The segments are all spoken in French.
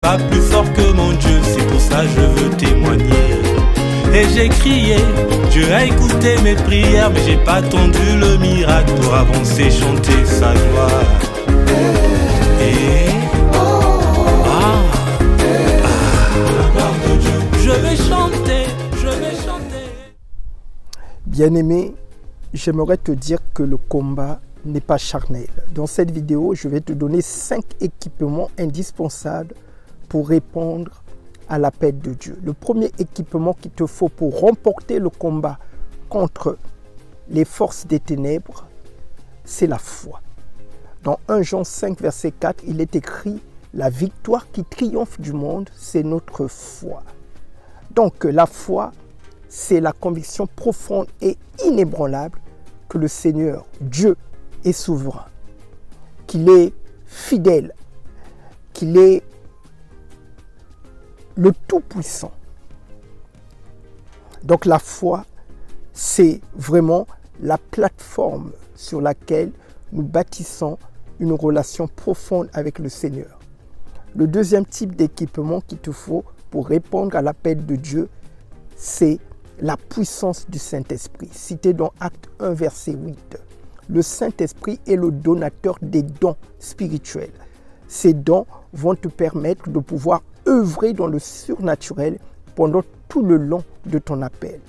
pas plus fort que mon Dieu, c'est pour ça que je veux témoigner. Et j'ai crié, Dieu a écouté mes prières, mais j'ai pas attendu le miracle pour avancer, chanter sa gloire. Et la gloire de Dieu, je vais chanter, je vais chanter. Bien-aimé, j'aimerais te dire que le combat n'est pas charnel. Dans cette vidéo, je vais te donner 5 équipements indispensables pour répondre à l'appel de Dieu. Le premier équipement qu'il te faut pour remporter le combat contre les forces des ténèbres, c'est la foi. Dans 1 Jean 5, verset 4, il est écrit « La victoire qui triomphe du monde, c'est notre foi ». Donc la foi, c'est la conviction profonde et inébranlable que le Seigneur, Dieu, est souverain, qu'il est fidèle, qu'il est le Tout-Puissant. Donc la foi, c'est vraiment la plateforme sur laquelle nous bâtissons une relation profonde avec le Seigneur. Le deuxième type d'équipement qu'il te faut pour répondre à l'appel de Dieu, c'est la puissance du Saint-Esprit. Cité dans Acte 1, verset 8. Le Saint-Esprit est le donateur des dons spirituels. Ces dons vont te permettre de pouvoir œuvrer dans le surnaturel pendant tout le long de ton appel.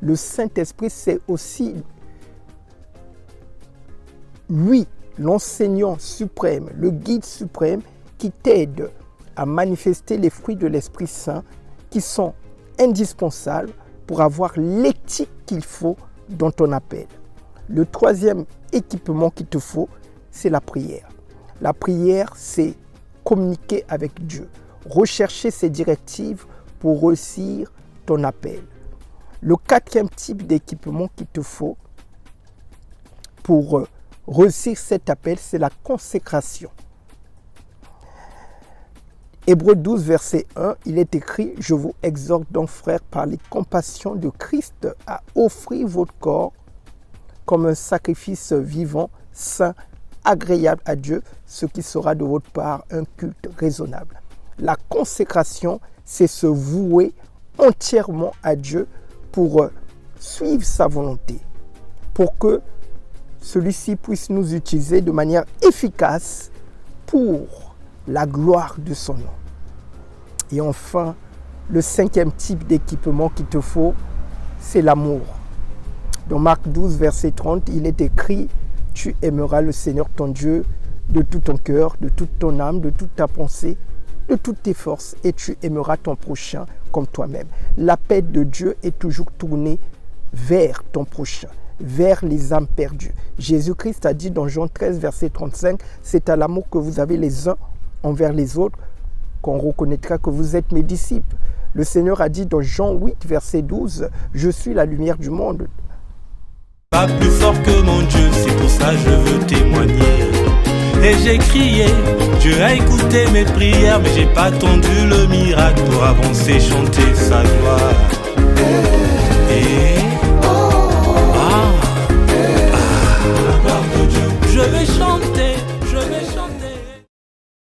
Le Saint-Esprit, c'est aussi lui, l'enseignant suprême, le guide suprême qui t'aide à manifester les fruits de l'Esprit Saint qui sont indispensables pour avoir l'éthique qu'il faut dans ton appel. Le troisième équipement qu'il te faut, c'est la prière. La prière, c'est communiquer avec Dieu, rechercher ses directives pour réussir ton appel. Le quatrième type d'équipement qu'il te faut pour réussir cet appel, c'est la consécration. Hébreux 12, verset 1, il est écrit « Je vous exhorte donc, frères, par les compassions de Christ, à offrir votre corps comme un sacrifice vivant, saint, agréable à Dieu, ce qui sera de votre part un culte raisonnable. » La consécration, c'est se vouer entièrement à Dieu pour suivre sa volonté, pour que celui-ci puisse nous utiliser de manière efficace pour la gloire de son nom. Et enfin, le cinquième type d'équipement qu'il te faut, c'est l'amour. Dans Marc 12, verset 30, il est écrit « Tu aimeras le Seigneur ton Dieu de tout ton cœur, de toute ton âme, de toute ta pensée, de toutes tes forces, et tu aimeras ton prochain comme toi-même. » L'appel de Dieu est toujours tourné vers ton prochain, vers les âmes perdues. Jésus-Christ a dit dans Jean 13, verset 35, « C'est à l'amour que vous avez les uns envers les autres qu'on reconnaîtra que vous êtes mes disciples. » Le Seigneur a dit dans Jean 8, verset 12, « Je suis la lumière du monde. » Pas plus fort que mon Dieu, c'est pour ça que je veux témoigner. Et j'ai crié, Dieu a écouté mes prières, mais j'ai pas attendu le miracle pour avancer, chanter sa gloire.